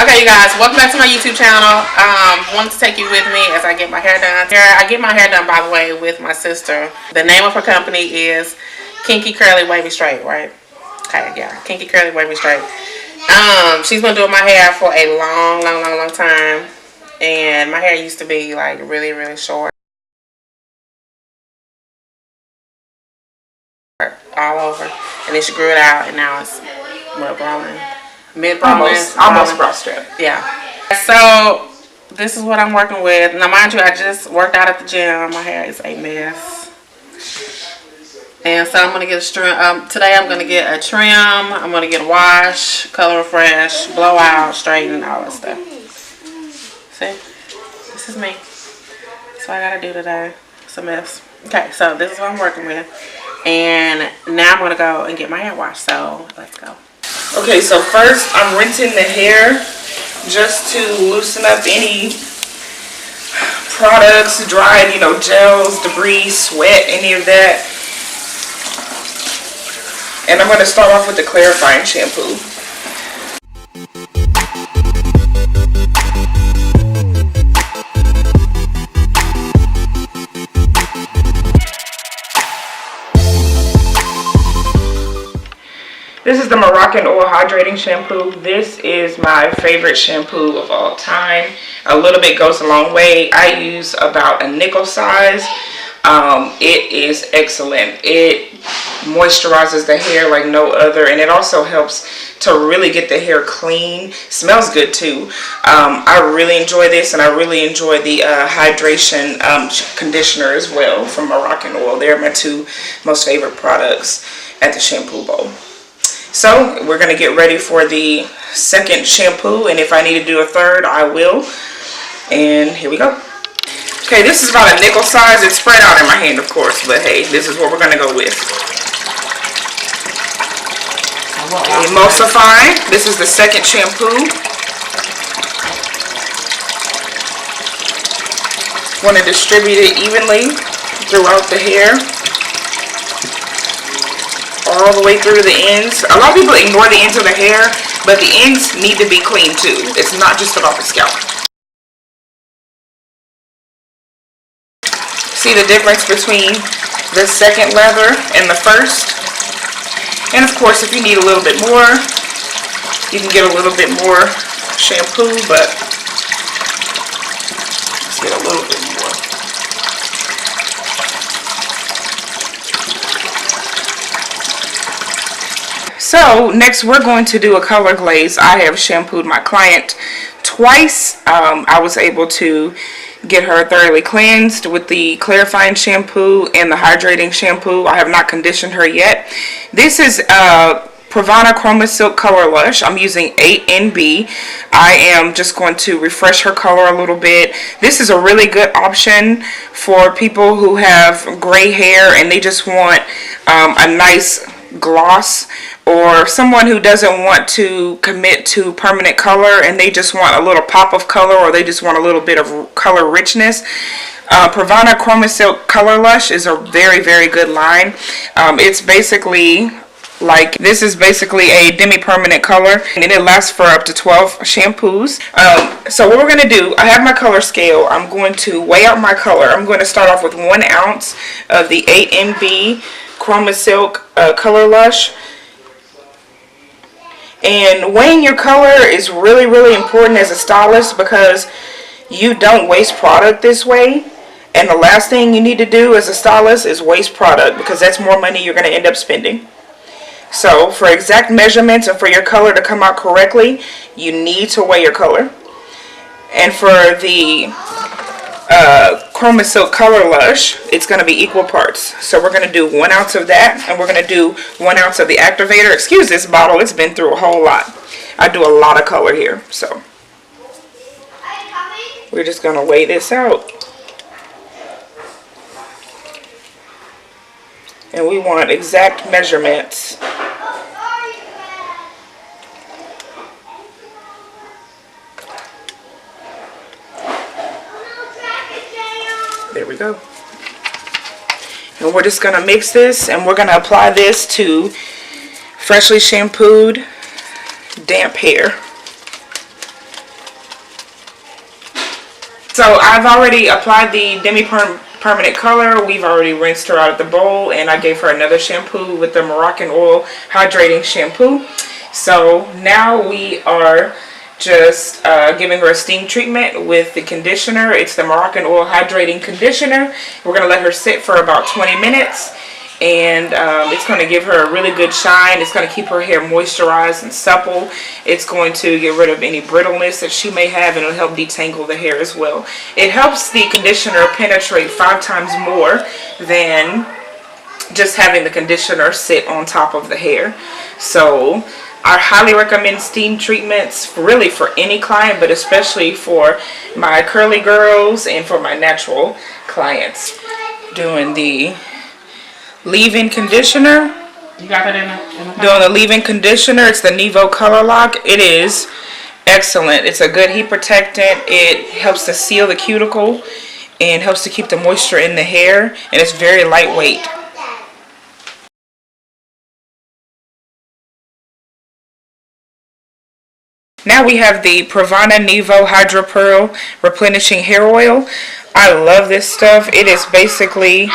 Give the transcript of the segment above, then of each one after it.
Okay, you guys, welcome back to my YouTube channel. Wanted to take you with me as I get my hair done. I get my hair done, by the way, with my sister. The name of her company is Kinky Curly Wavy Straight, right? Okay, yeah, Kinky Curly Wavy Straight. She's been doing my hair for a long time, and my hair used to be like really short, all over, and then she grew it out, and now it's growing. Almost brow strip. Yeah. So this is what I'm working with. Now, mind you, I just worked out at the gym. My hair is a mess, and so I'm gonna get a trim. Today I'm gonna get a trim. I'm gonna get a wash, color refresh, blowout, straighten, all that stuff. See, this is me. That's what I gotta do today. It's a mess. Okay, so this is what I'm working with, and now I'm gonna go and get my hair washed. So let's go. Okay, so first I'm rinsing the hair just to loosen up any products, dried, gels, debris, sweat, any of that. And I'm going to start off with the clarifying shampoo. This is the Moroccan Oil Hydrating Shampoo. This is my favorite shampoo of all time. A little bit goes a long way. I use about a nickel size. It is excellent. It moisturizes the hair like no other, and it also helps to really get the hair clean. Smells good too. I really enjoy this, and I really enjoy the hydration conditioner as well from Moroccan Oil. They're my two most favorite products at the shampoo bowl. So we're going to get ready for the second shampoo, and if I need to do a third, I will. And here we go. Okay, this is about a nickel size. It's spread out in my hand, of course, but hey, this is what we're going to go with. Emulsify. This is the second shampoo. Want to distribute it evenly throughout the hair, all the way through the ends. A lot of people ignore the ends of the hair, but the ends need to be clean too. It's not just about the scalp. See the difference between the second lather and the first? And of course, if you need a little bit more, you can get a little bit more shampoo, but let's get a little bit more. So next we're going to do a color glaze. I have shampooed my client twice. I was able to get her thoroughly cleansed with the clarifying shampoo and the hydrating shampoo. I have not conditioned her yet. This is Pravana Chroma Silk Color Lush. I'm using 8NB. I am just going to refresh her color a little bit. This is a really good option for people who have gray hair and they just want a nice gloss, or someone who doesn't want to commit to permanent color and they just want a little pop of color, or they just want a little bit of color richness. Pravana Chroma Silk Color Lush is a very good line. It's basically like, this is basically a demi-permanent color, and it lasts for up to 12 shampoos. So what we're going to do, I have my color scale. I'm going to weigh out my color. I'm going to start off with 1 ounce of the 8NB Chroma Silk Color Lush. And weighing your color is really important as a stylist, because you don't waste product this way. And the last thing you need to do as a stylist is waste product, because that's more money you're going to end up spending. So for exact measurements and for your color to come out correctly, you need to weigh your color. And for the Chroma Silk Color Lush, it's going to be equal parts. So we're going to do 1 ounce of that, and we're going to do 1 ounce of the activator. Excuse this bottle, it's been through a whole lot. I do a lot of color here, so we're just going to weigh this out. And we want exact measurements. There we go. And we're just going to mix this, and we're going to apply this to freshly shampooed damp hair. So I've already applied the permanent color. We've already rinsed her out of the bowl, and I gave her another shampoo with the Moroccan oil hydrating shampoo. So now we are just giving her a steam treatment with the conditioner. It's the Moroccan oil hydrating conditioner. We're going to let her sit for about 20 minutes. And it's going to give her a really good shine. It's going to keep her hair moisturized and supple. It's going to get rid of any brittleness that she may have, and it'll help detangle the hair as well. It helps the conditioner penetrate 5 times more than just having the conditioner sit on top of the hair. So I highly recommend steam treatments really for any client, but especially for my curly girls and for my natural clients. Doing the leave-in conditioner. You got that in the Doing the leave-in conditioner. It's the Nevo Color Lock. It is excellent. It's a good heat protectant. It helps to seal the cuticle and helps to keep the moisture in the hair. And it's very lightweight. Now we have the Pravana Nevo Hydro Pearl Replenishing Hair Oil. I love this stuff. It is basically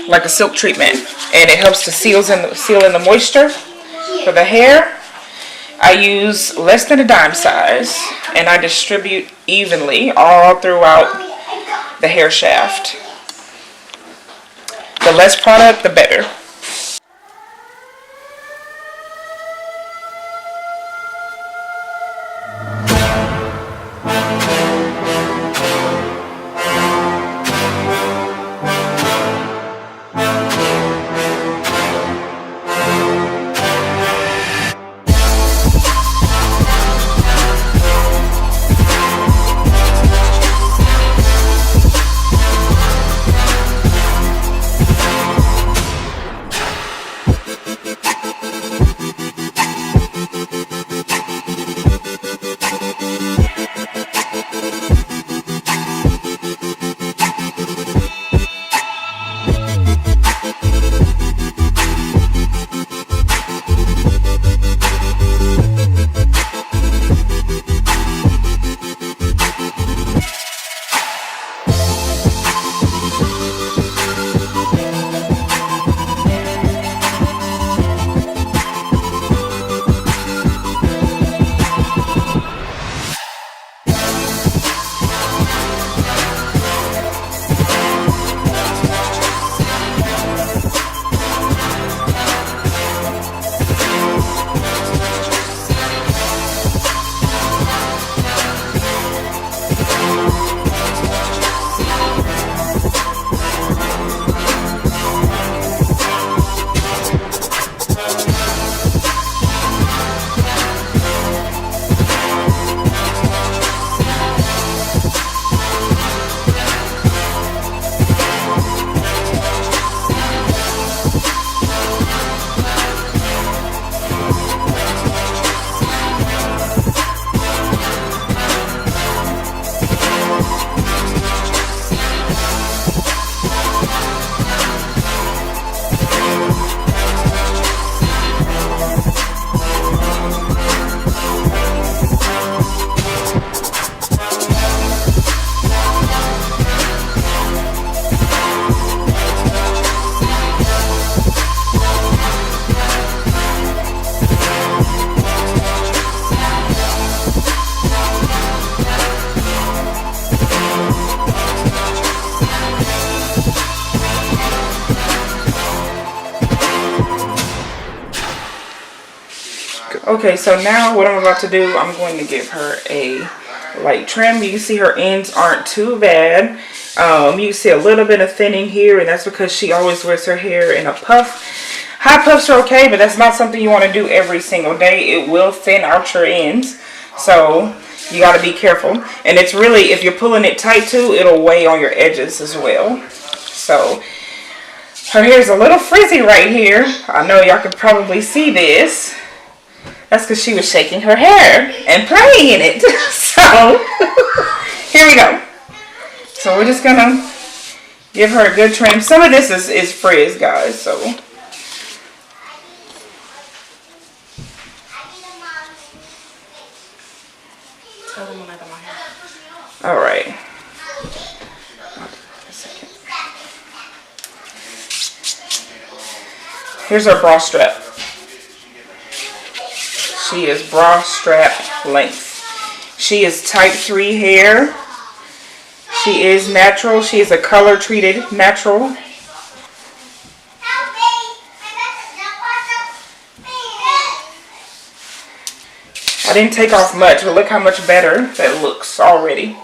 like a silk treatment, and it helps to seal in the moisture for the hair. I use less than a dime size, and I distribute evenly all throughout the hair shaft. The less product, the better. Okay, so now what I'm about to do, I'm going to give her a light trim. You can see her ends aren't too bad. You can see a little bit of thinning here, and that's because she always wears her hair in a puff. High puffs are okay, but that's not something you want to do every single day. It will thin out your ends, so you got to be careful. And it's really, if you're pulling it tight too, it'll weigh on your edges as well. So her hair's a little frizzy right here. I know y'all can probably see this. That's because she was shaking her hair and playing in it. So, here we go. So we're just gonna give her a good trim. Some of this is frizz, guys, so. Tell them when I do my hair. All right. Here's our bra strap. She is bra strap length. She is type 3 hair. She is natural. She is a color treated natural. I didn't take off much, but look how much better that looks already.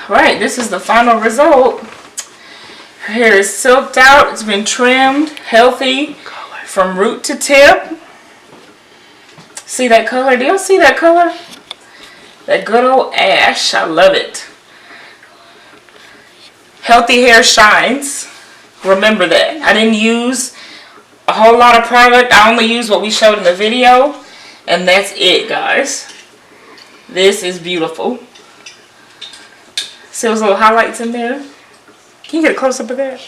Right, this is the final result. Her hair is silked out. It's been trimmed, healthy, from root to tip. See that color? Do y'all see that color? That good old ash. I love it. Healthy hair shines. Remember that. I didn't use a whole lot of product. I only used what we showed in the video. And that's it, guys. This is beautiful. See those little highlights in there? Can you get a close-up of that?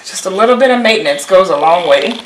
Just a little bit of maintenance goes a long way.